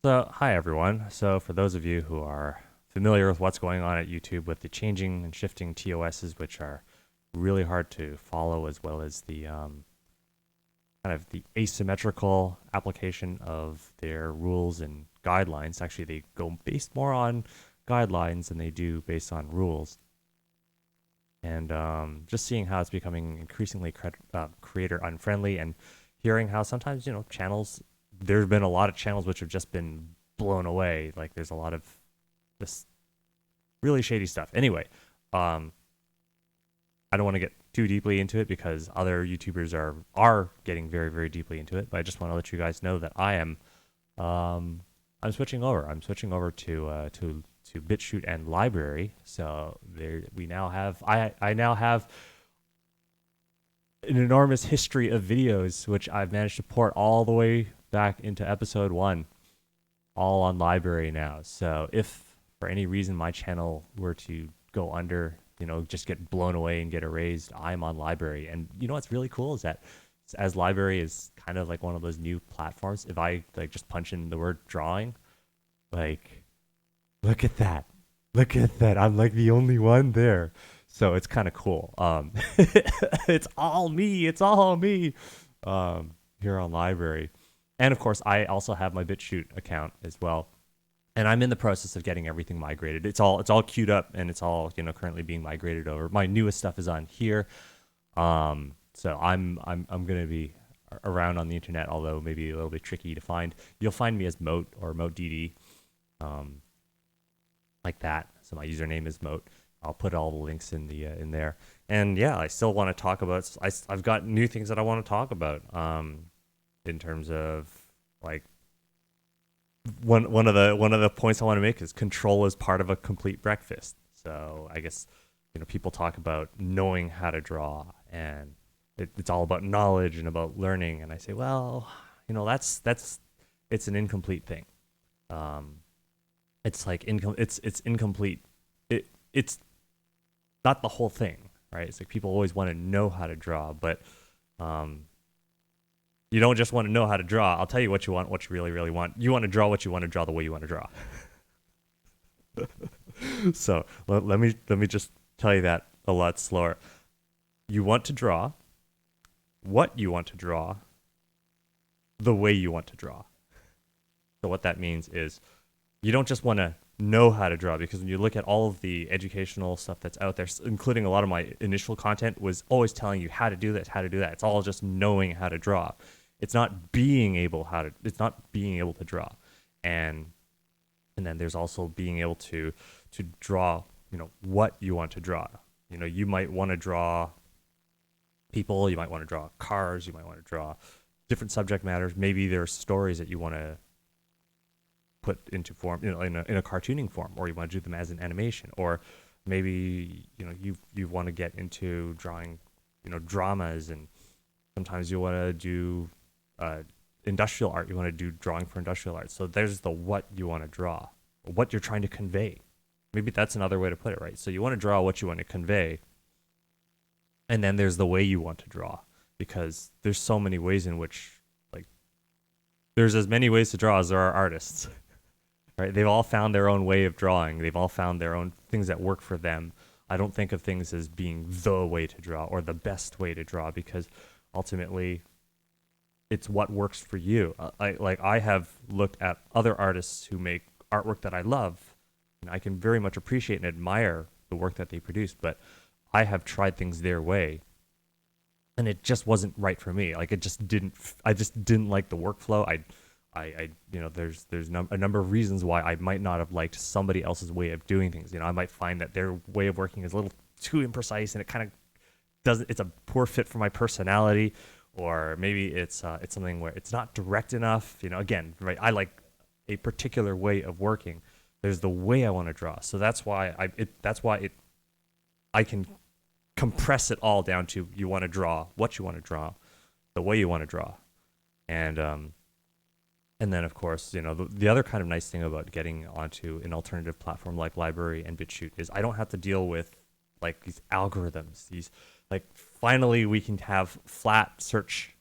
So, hi everyone. So, for those of you who are familiar with what's going on at YouTube with the changing and shifting TOSs, which are really hard to follow, as well as the kind of the asymmetrical application of their rules and guidelines. Actually, they go based more on guidelines than they do based on rules. And just seeing how it's becoming increasingly creator unfriendly, and hearing how sometimes channels. There's been a lot of channels which have just been blown away. Like there's a lot of this really shady stuff. Anyway, um, I don't want to get too deeply into it because other YouTubers are getting very very deeply into it. But I just want to let you guys know that um, I'm switching over. I'm switching over to BitChute and LBRY. So there we now have I now have an enormous history of videos which I've managed to port all the way back into episode 1, all on LBRY now. So if for any reason my channel were to go under, just get blown away and get erased, I'm on LBRY. And you know what's really cool is that as LBRY is kind of like one of those new platforms, if I like just punch in the word drawing, like look at that. Look at that. I'm like the only one there. So it's kind of cool. It's all me. It's all me. Here on LBRY. And of course, I also have my BitChute account as well. And I'm in the process of getting everything migrated. It's all queued up and it's all, currently being migrated over. My newest stuff is on here. So I'm gonna be around on the internet, although maybe a little bit tricky to find. You'll find me as Moat or MoatDD. Um, like that. So my username is Moat. I'll put all the links in there. And yeah, I still want to talk about. I've got new things that I want to talk about. In terms of like one of the points I want to make is control is part of a complete breakfast. So I guess people talk about knowing how to draw, and it's all about knowledge and about learning. And I say, well, that's it's an incomplete thing. Um, it's like it's incomplete. It's not the whole thing, right? It's like people always want to know how to draw, but um, you don't just want to know how to draw. I'll tell you what you want, what you really, really want. You want to draw what you want to draw the way you want to draw. So let me just tell you that a lot slower. You want to draw what you want to draw the way you want to draw. So what that means is you don't just want to know how to draw, because when you look at all of the educational stuff that's out there, including a lot of my initial content, was always telling you how to do this, how to do that. It's all just knowing how to draw. It's not being able to draw. And then there's also being able to draw, what you want to draw. You might want to draw people, you might want to draw cars, you might want to draw different subject matters. Maybe there's stories that you want to put into form, in a cartooning form, or you want to do them as an animation, or maybe you want to get into drawing, dramas, and sometimes you want to do industrial art. You want to do drawing for industrial art. So there's the what you want to draw, what you're trying to convey. Maybe that's another way to put it, right? So you want to draw what you want to convey, and then there's the way you want to draw, because there's so many ways in which, like, there's as many ways to draw as there are artists. Right? They've all found their own way of drawing. They've all found their own things that work for them. I don't think of things as being the way to draw or the best way to draw, because ultimately it's what works for you. I have looked at other artists who make artwork that I love, and I can very much appreciate and admire the work that they produce, but I have tried things their way, and it just wasn't right for me. Like, I just didn't like the workflow. There's a number of reasons why I might not have liked somebody else's way of doing things. I might find that their way of working is a little too imprecise, and it kind of doesn't. It's a poor fit for my personality, or maybe it's something where it's not direct enough. Again, right? I like a particular way of working. There's the way I want to draw, so that's why I can compress it all down to you want to draw what you want to draw, the way you want to draw, and then, of course, the other kind of nice thing about getting onto an alternative platform like LBRY and BitChute is I don't have to deal with like these algorithms. Finally we can have flat search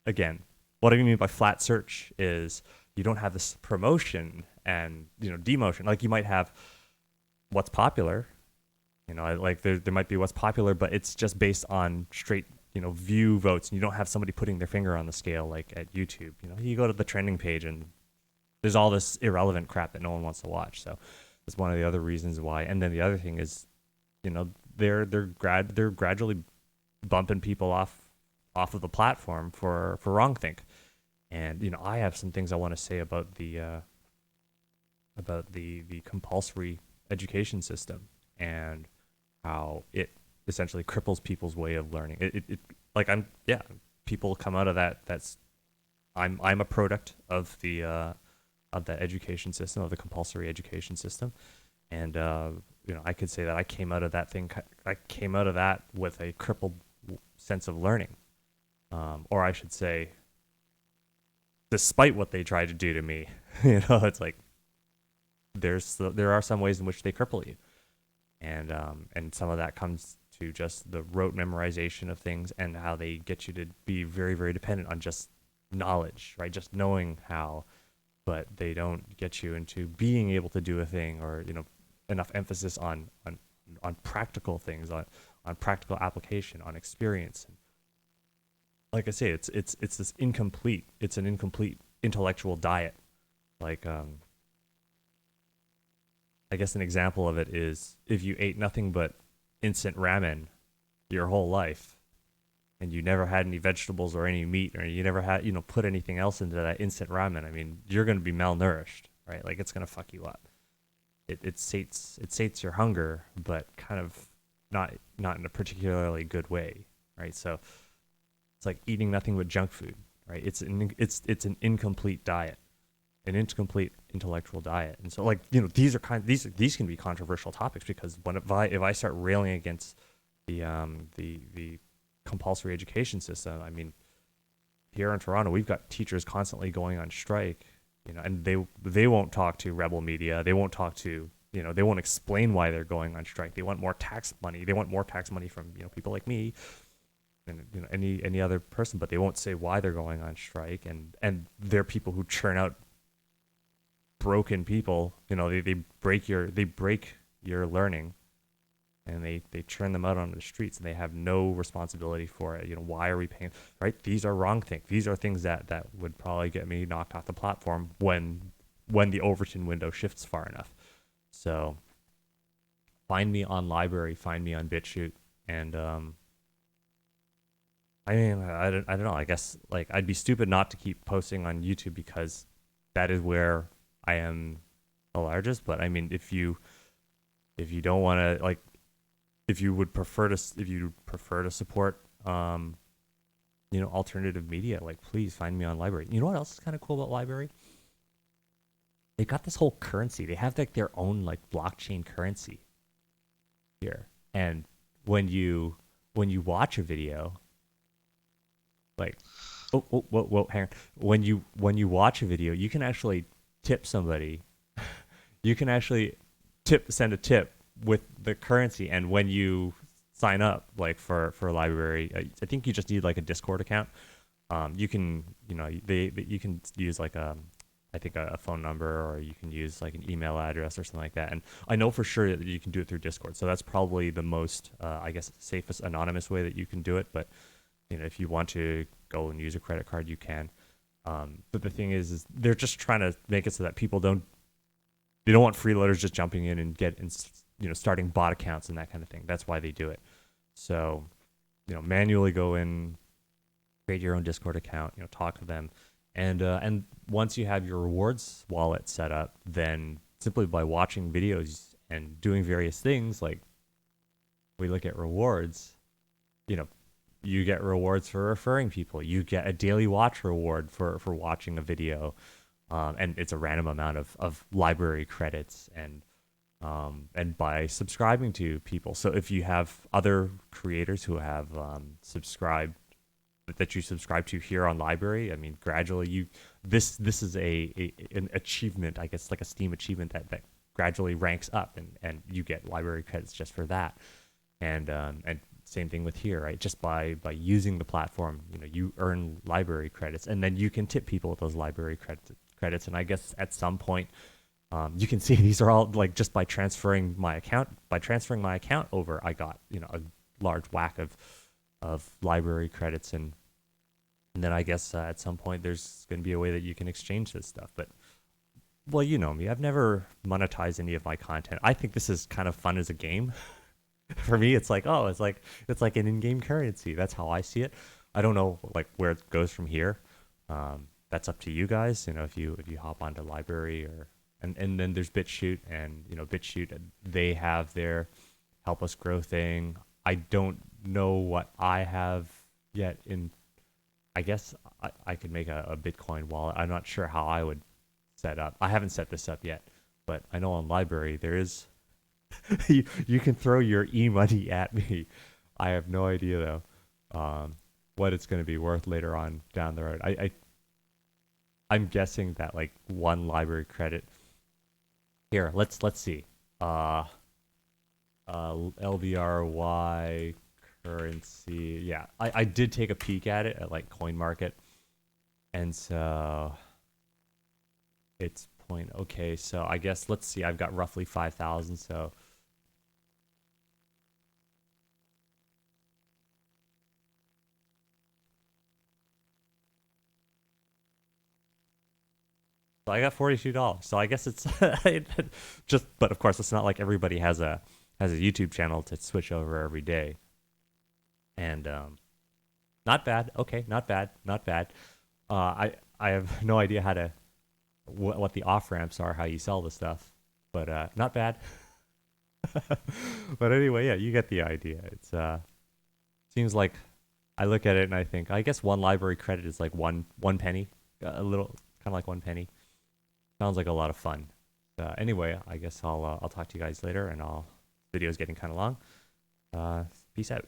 again. What I mean by flat search is you don't have this promotion and demotion. Like you might have what's popular, like there might be what's popular, but it's just based on straight view votes, and you don't have somebody putting their finger on the scale like at YouTube. You go to the trending page and there's all this irrelevant crap that no one wants to watch. So that's one of the other reasons why. And then the other thing is, they're gradually bumping people off of the platform for wrongthink. And I have some things I want to say about the compulsory education system and how it essentially cripples people's way of learning. It like people come out of that. I'm a product of that education system, of the compulsory education system, and I could say that I came out of that with a crippled sense of learning, or I should say, despite what they tried to do to me. It's like there are some ways in which they cripple you, and some of that comes to just the rote memorization of things and how they get you to be very, very dependent on just knowledge, right? Just knowing how, but they don't get you into being able to do a thing, or enough emphasis on practical things, on practical application, on experience. Like I say, it's an incomplete intellectual diet. Like I guess an example of it is if you ate nothing but instant ramen your whole life, and you never had any vegetables or any meat, or you never had put anything else into that instant ramen, I mean, you're going to be malnourished, right? Like it's going to fuck you up. It sates your hunger, but kind of not in a particularly good way, right? So it's like eating nothing but junk food, right? It's an incomplete diet, an incomplete intellectual diet. And so these can be controversial topics, because if I start railing against the compulsory education system, I mean, here in Toronto we've got teachers constantly going on strike, and they won't talk to Rebel Media. They won't talk to they won't explain why they're going on strike. They want more tax money. They want more tax money from people like me and any other person, but they won't say why they're going on strike. And they're people who churn out broken people. They break your learning, and they churn them out onto the streets, and they have no responsibility for it. Why are we paying? Right? These are wrong things. These are things that would probably get me knocked off the platform when the Overton window shifts far enough. So find me on LBRY, find me on BitChute, and I mean, I don't know. I guess I'd be stupid not to keep posting on YouTube, because that is where I am the largest. But I mean, if you don't want to, if you prefer to support alternative media, please find me on LBRY. You know what else is kind of cool about LBRY? They got this whole currency. They have their own blockchain currency here. And when you watch a video, hang on. When you watch a video, you can actually tip somebody. You can actually send a tip with the currency, and when you sign up for LBRY, I think you just need a Discord account. You can you can use I think a phone number, or you can use an email address or something like that. And I know for sure that you can do it through Discord. So that's probably the most I guess safest anonymous way that you can do it. But if you want to go and use a credit card, you can. But the thing is they're just trying to make it so that people don't want freeloaders just jumping in and starting bot accounts and that kind of thing. That's why they do it. So manually go in, create your own Discord account, talk to them. And once you have your rewards wallet set up, then simply by watching videos and doing various things, we look at rewards, you get rewards for referring people. You get a daily watch reward for watching a video, and it's a random amount of LBRY credits, and by subscribing to people. So if you have other creators who have subscribed, that you subscribe to here on LBRY, I mean, gradually this is an achievement, I guess, like a Steam achievement that gradually ranks up, and you get LBRY credits just for that. And same thing with here, right? Just by using the platform, you earn LBRY credits, and then you can tip people with those LBRY credits, and I guess at some point, you can see these are all like just by transferring my account. By transferring my account over, I got a large whack of library credits, and then I guess at some point there's going to be a way that you can exchange this stuff. But well, you know me, I've never monetized any of my content. I think this is kind of fun as a game. For me, it's like, oh, it's like an in-game currency. That's how I see it. I don't know like where it goes from here. That's up to you guys. If you hop onto LBRY or and then there's BitChute, and BitChute, they have their help us grow thing. I don't know what I have yet in. I guess I could make a Bitcoin wallet. I'm not sure how I would set up. I haven't set this up yet, but I know on LBRY there is. you can throw your e-money at me. I have no idea though what it's going to be worth later on down the road. I'm guessing that like one LBRY credit. Here, let's see. LBRY currency. Yeah, I did take a peek at it at like Coin Market, and so it's point. Okay, so I guess let's see. I've got roughly 5,000. So I got $42. So I guess it's just, but of course it's not like everybody has a YouTube channel to switch over every day. And not bad. Okay, not bad, not bad. I have no idea how to what the off ramps are, how you sell the stuff, but not bad. But anyway, yeah, you get the idea. It's seems like I look at it and I think I guess one LBRY credit is like one penny, a little kind of like 1 penny. Sounds like a lot of fun. Anyway, I guess I'll talk to you guys later, and video's getting kind of long. Peace out.